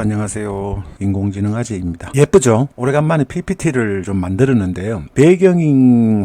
안녕하세요. 인공지능 아재입니다. 예쁘죠? 오래간만에 PPT를 좀 만들었는데요. 배경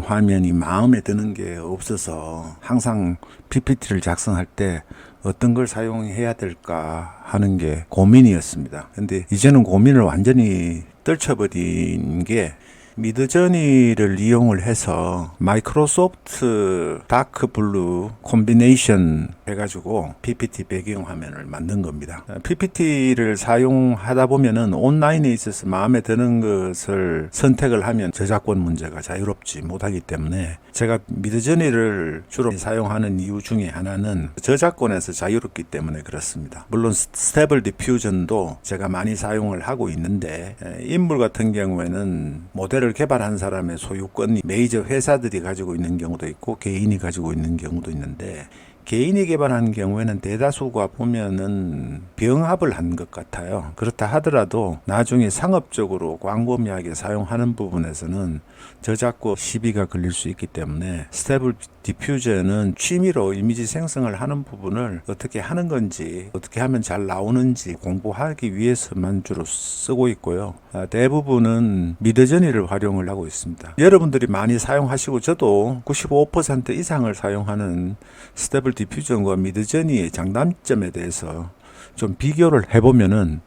화면이 마음에 드는 게 없어서 항상 PPT를 작성할 때 어떤 걸 사용해야 될까 하는 게 고민이었습니다. 근데 이제는 고민을 완전히 떨쳐버린 게 미드저니를 이용을 해서 마이크로소프트 다크블루 콤비네이션 해가지고 PPT 배경화면을 만든 겁니다. PPT를 사용하다 보면은 온라인에 있어서 마음에 드는 것을 선택을 하면 저작권 문제가 자유롭지 못하기 때문에 제가 미드저니를 주로 사용하는 이유 중에 하나는 저작권에서 자유롭기 때문에 그렇습니다. 물론 스테이블 디퓨전도 제가 많이 사용을 하고 있는데 인물 같은 경우에는 모델을 개발한 사람의 소유권이 메이저 회사들이 가지고 있는 경우도 있고 개인이 가지고 있는 경우도 있는데 개인이 개발하는 경우에는 대다수가 보면은 병합을 한 것 같아요. 그렇다 하더라도 나중에 상업적으로 광범위하게 사용하는 부분에서는 저작권 시비가 걸릴 수 있기 때문에 스테이블 디퓨전은 취미로 이미지 생성을 하는 부분을 어떻게 하는 건지 어떻게 하면 잘 나오는지 공부하기 위해서만 주로 쓰고 있고요. 대부분은 미드저니를 활용을 하고 있습니다. 여러분들이 많이 사용하시고 저도 95% 이상을 사용하는 스테이블 디퓨전과 미드저니의 장단점에 대해서 좀 비교를 해보면은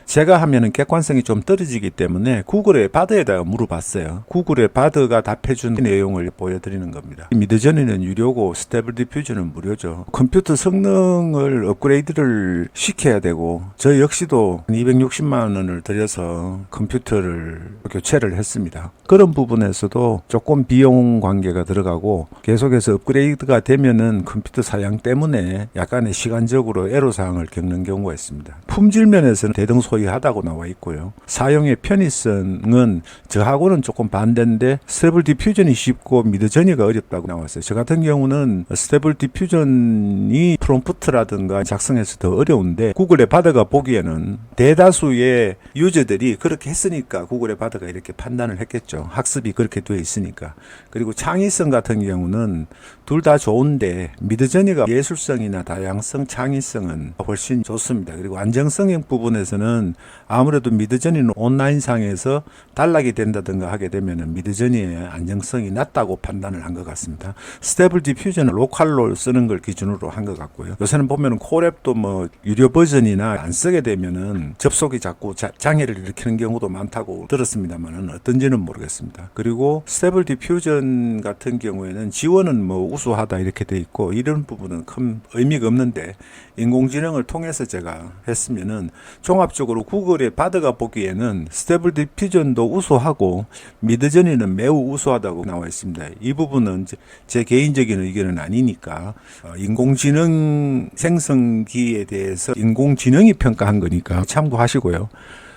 제가 하면은 객관성이 좀 떨어지기 때문에 구글의 바드에다가 물어봤어요. 구글의 바드가 답해준 내용을 보여드리는 겁니다. 미드저니는 유료고 스테이블 디퓨전은 무료죠. 컴퓨터 성능을 업그레이드를 시켜야 되고 저 역시도 260만 원을 들여서 컴퓨터를 교체를 했습니다. 그런 부분에서도 조금 비용 관계가 들어가고 계속해서 업그레이드가 되면은 컴퓨터 사양 때문에 약간의 시간적으로 애로사항을 겪는 경우가 있습니다. 품질 면에서는 대등소이하다고 나와 있고요. 사용의 편의성은 저하고는 조금 반대인데 스테이블 디퓨전이 쉽고 미드저니가 어렵다고 나왔어요. 저 같은 경우는 스테이블 디퓨전이 프롬프트라든가 작성해서 더 어려운데 구글의 바드가 보기에는 대다수의 유저들이 그렇게 했으니까 구글의 바드가 이렇게 판단을 했겠죠. 학습이 그렇게 되어 있으니까. 그리고 창의성 같은 경우는 둘 다 좋은데 미드저니가 예술성이나 다양성, 창의성은 훨씬 좋습니다. 그리고 안정성 부분에서는 아무래도 미드저니는 온라인상에서 단락이 된다든가 하게 되면 미드저니의 안정성이 낮다고 판단을 한 것 같습니다. 스테이블 디퓨전은 로컬로 쓰는 걸 기준으로 한 것 같고요. 요새는 보면 콜앱도 뭐 유료 버전이나 안 쓰게 되면은 접속이 자꾸 장애를 일으키는 경우도 많다고 들었습니다만은 어떤지는 모르겠습니다. 그리고 스테이블 디퓨전 같은 경우에는 지원은 뭐 우수하다 이렇게 돼 있고 이런 부분은 큰 의미가 없는데 인공지능을 통해서 제가 했으면은 종합적으로 구글의 바드가 보기에는 스테이블 디퓨전도 우수하고 미드저니는 매우 우수하다고 나와 있습니다. 이 부분은 제 개인적인 의견은 아니니까 인공지능 생성기에 대해서 인공지능이 평가한 거니까 참고하시고요.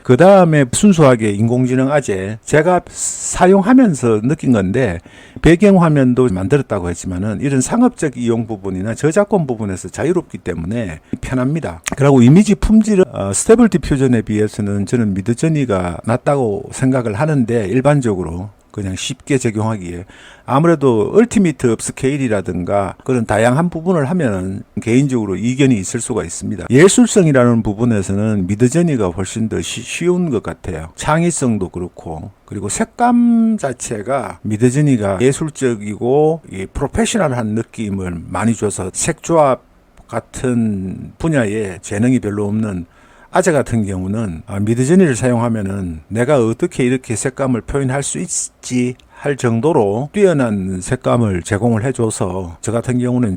그 다음에 순수하게 인공지능 아재 제가 사용하면서 느낀 건데 배경화면도 만들었다고 했지만은 이런 상업적 이용 부분이나 저작권 부분에서 자유롭기 때문에 편합니다. 그리고 이미지 품질은 스테이블 디퓨전에 비해서는 저는 미드저니가 낫다고 생각을 하는데 일반적으로 그냥 쉽게 적용하기에 아무래도 얼티미트 업스케일이라든가 그런 다양한 부분을 하면은 개인적으로 이견이 있을 수가 있습니다. 예술성이라는 부분에서는 미드저니가 훨씬 더 쉬운 것 같아요. 창의성도 그렇고 그리고 색감 자체가 미드저니가 예술적이고 프로페셔널한 느낌을 많이 줘서 색조합 같은 분야에 재능이 별로 없는 아재 같은 경우는 미드저니를 사용하면은 내가 어떻게 이렇게 색감을 표현할 수 있지 할 정도로 뛰어난 색감을 제공을 해줘서 저 같은 경우는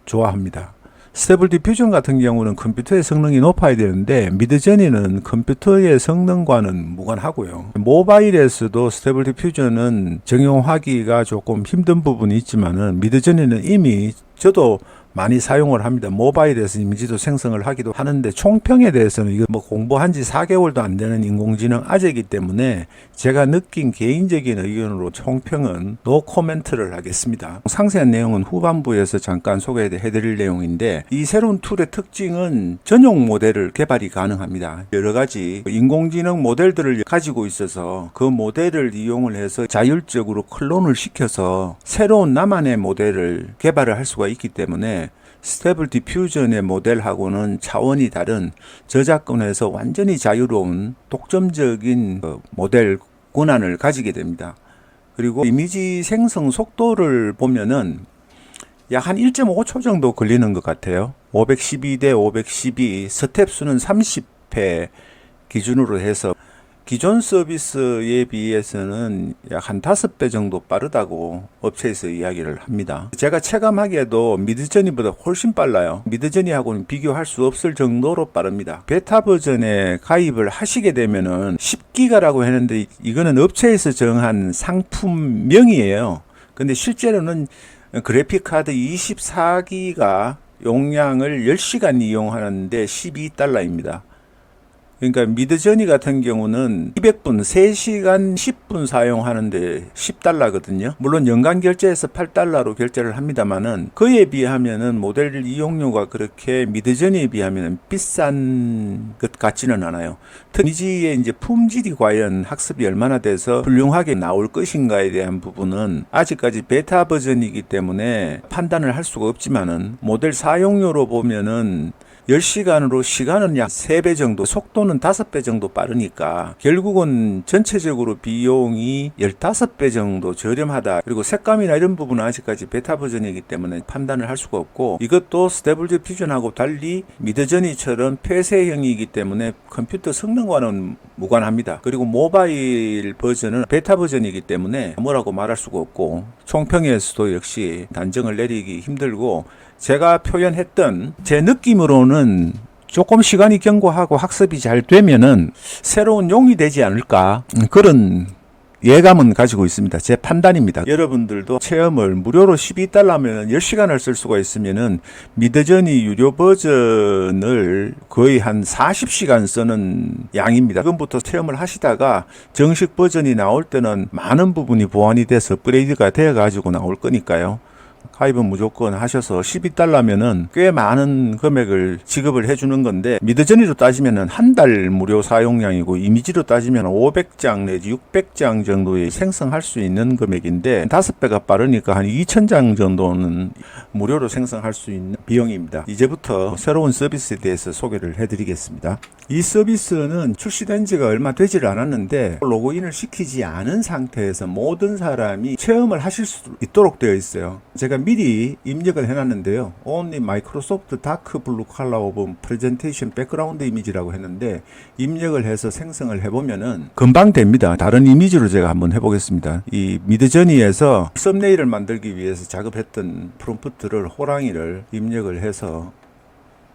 좋아합니다. 스테이블 디퓨전 같은 경우는 컴퓨터의 성능이 높아야 되는데 미드저니는 컴퓨터의 성능과는 무관하고요. 모바일에서도 스테이블 디퓨전은 적용하기가 조금 힘든 부분이 있지만은 미드저니는 이미 저도 많이 사용을 합니다. 모바일에서 이미지도 생성을 하기도 하는데 총평에 대해서는 이거 뭐 공부한 지 4개월도 안 되는 인공지능 아재이기 때문에 제가 느낀 개인적인 의견으로 총평은 노 코멘트를 하겠습니다. 상세한 내용은 후반부에서 잠깐 소개해드릴 내용인데 이 새로운 툴의 특징은 전용 모델을 개발이 가능합니다. 여러 가지 인공지능 모델들을 가지고 있어서 그 모델을 이용을 해서 자율적으로 클론을 시켜서 새로운 나만의 모델을 개발을 할 수가 있기 때문에 스테이블 디퓨전의 모델하고는 차원이 다른 저작권에서 완전히 자유로운 독점적인 모델 권한을 가지게 됩니다. 그리고 이미지 생성 속도를 보면은 약 한 1.5초 정도 걸리는 것 같아요. 512대 512, 스텝 수는 30회 기준으로 해서 기존 서비스에 비해서는 약 한 5배 정도 빠르다고 업체에서 이야기를 합니다. 제가 체감하기에도 미드저니보다 훨씬 빨라요. 미드저니하고는 비교할 수 없을 정도로 빠릅니다. 베타 버전에 가입을 하시게 되면은 10기가라고 했는데 이거는 업체에서 정한 상품명이에요. 근데 실제로는 그래픽카드 24기가 용량을 10시간 이용하는데 $12입니다. 그러니까 미드저니 같은 경우는 200분, 3시간 10분 사용하는데 $10거든요. 물론 연간 결제해서 $8로 결제를 합니다만은 그에 비하면은 모델 이용료가 그렇게 미드저니에 비하면 비싼 것 같지는 않아요. 이미지의 이제 품질이 과연 학습이 얼마나 돼서 훌륭하게 나올 것인가에 대한 부분은 아직까지 베타 버전이기 때문에 판단을 할 수가 없지만은 모델 사용료로 보면은 10시간으로 시간은 약 3배 정도, 속도는 5배 정도 빠르니까 결국은 전체적으로 비용이 15배 정도 저렴하다. 그리고 색감이나 이런 부분은 아직까지 베타 버전이기 때문에 판단을 할 수가 없고, 이것도 스테이블 디퓨전하고 달리 미드저니처럼 폐쇄형이기 때문에 컴퓨터 성능과는 무관합니다. 그리고 모바일 버전은 베타 버전이기 때문에 뭐라고 말할 수가 없고, 총평에서도 역시 단정을 내리기 힘들고, 제가 표현했던 제 느낌으로는 조금 시간이 경과하고 학습이 잘 되면은 새로운 용이 되지 않을까, 그런 예감은 가지고 있습니다. 제 판단입니다. 여러분들도 체험을 무료로 $12면 10시간을 쓸 수가 있으면은 미드저니 유료 버전을 거의 한 40시간 쓰는 양입니다. 지금부터 체험을 하시다가 정식 버전이 나올 때는 많은 부분이 보완이 돼서 업그레이드가 되어 가지고 나올 거니까요. 가입은 무조건 하셔서 $12면은 꽤 많은 금액을 지급을 해주는 건데, 미드저니로 따지면은 한 달 무료 사용량이고, 이미지로 따지면 500장 내지 600장 정도에 생성할 수 있는 금액인데 5배가 빠르니까 한 2000장 정도는 무료로 생성할 수 있는 비용입니다. 이제부터 새로운 서비스에 대해서 소개를 해드리겠습니다. 이 서비스는 출시된 지가 얼마 되지를 않았는데 로그인을 시키지 않은 상태에서 모든 사람이 체험을 하실 수 있도록 되어 있어요. 제가 미리 입력을 해놨는데요. Only Microsoft Dark Blue Color of Presentation Background Image라고 했는데 입력을 해서 생성을 해보면은 금방 됩니다. 다른 이미지로 제가 한번 해보겠습니다. 이 미드저니에서 썸네일을 만들기 위해서 작업했던 프롬프트를 호랑이를 입력을 해서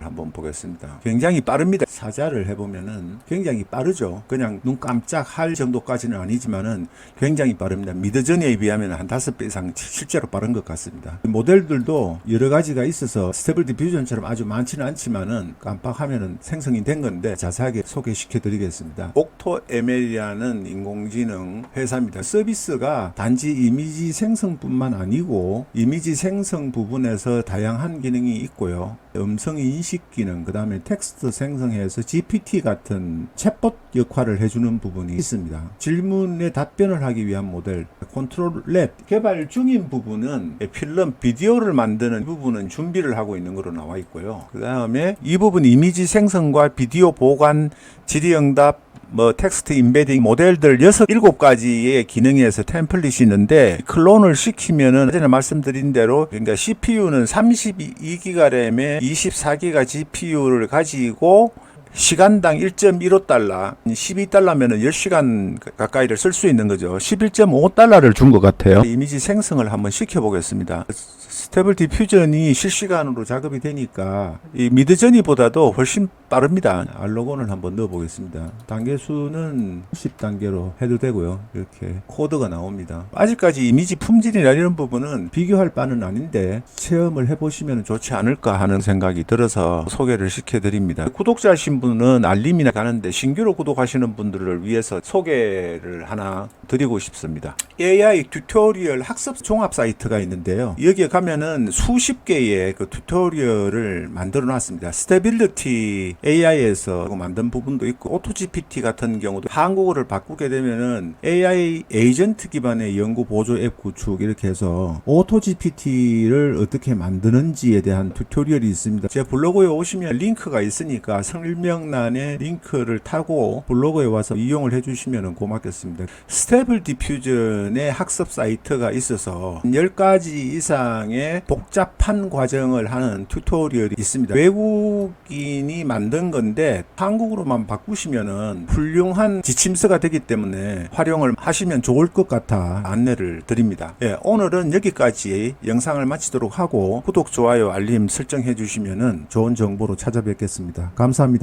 한번 보겠습니다. 굉장히 빠릅니다. 사자를 해보면은 굉장히 빠르죠. 그냥 눈 깜짝할 정도까지는 아니지만은 굉장히 빠릅니다. 미드저니에 비하면 한 5배 이상 실제로 빠른 것 같습니다. 모델들도 여러 가지가 있어서 스테이블 디퓨전처럼 아주 많지는 않지만은 깜빡하면은 생성이 된 건데 자세하게 소개시켜 드리겠습니다. 옥토ML이라는 인공지능 회사입니다. 서비스가 단지 이미지 생성뿐만 아니고 이미지 생성 부분에서 다양한 기능이 있고요. 음성 인식 기능, 그 다음에 텍스트 생성해서 GPT 같은 챗봇 역할을 해주는 부분이 있습니다. 질문에 답변을 하기 위한 모델, 컨트롤 랩, 개발 중인 부분은 필름, 비디오를 만드는 부분은 준비를 하고 있는 것으로 나와 있고요. 그 다음에 이 부분 이미지 생성과 비디오 보관, 질의응답, 텍스트 인베딩 모델들 6, 7가지의 기능에서 템플릿이 있는데 클론을 시키면은 전에 말씀드린 대로, 그러니까 CPU는 32기가 램에 24기가 GPU를 가지고 시간당 1.15달러, $12면은 10시간 가까이를 쓸 수 있는 거죠. $11.5를 준 것 같아요. 이미지 생성을 한번 시켜보겠습니다. 스테이블 디퓨전이 실시간으로 작업이 되니까 이 미드저니보다도 훨씬 빠릅니다. 알로곤을 한번 넣어보겠습니다. 단계 수는 10단계로 해도 되고요. 이렇게 코드가 나옵니다. 아직까지 이미지 품질이나 이런 부분은 비교할 바는 아닌데 체험을 해보시면 좋지 않을까 하는 생각이 들어서 소개를 시켜드립니다. 구독자신 구독하시는 분은 알림이나 가는데 신규로 구독하시는 분들을 위해서 소개를 하나 드리고 싶습니다. AI 튜토리얼 학습 종합 사이트가 있는데요. 여기에 가면은 수십 개의 그 튜토리얼을 만들어 놨습니다. 스테빌리티 AI에서 만든 부분도 있고, 오토GPT 같은 경우도 한국어를 바꾸게 되면은 AI 에이전트 기반의 연구 보조 앱 구축 이렇게 해서 오토GPT를 어떻게 만드는지에 대한 튜토리얼이 있습니다. 제 블로그에 오시면 링크가 있으니까 설명란에 링크를 타고 블로그에 와서 이용을 해주시면 고맙겠습니다. 스테이블 디퓨전의 학습 사이트가 있어서 10가지 이상의 복잡한 과정을 하는 튜토리얼이 있습니다. 외국인이 만든 건데 한국으로만 바꾸시면은 훌륭한 지침서가 되기 때문에 활용을 하시면 좋을 것 같아 안내를 드립니다. 예, 오늘은 여기까지 영상을 마치도록 하고 구독, 좋아요, 알림 설정해 주시면은 좋은 정보로 찾아뵙겠습니다. 감사합니다.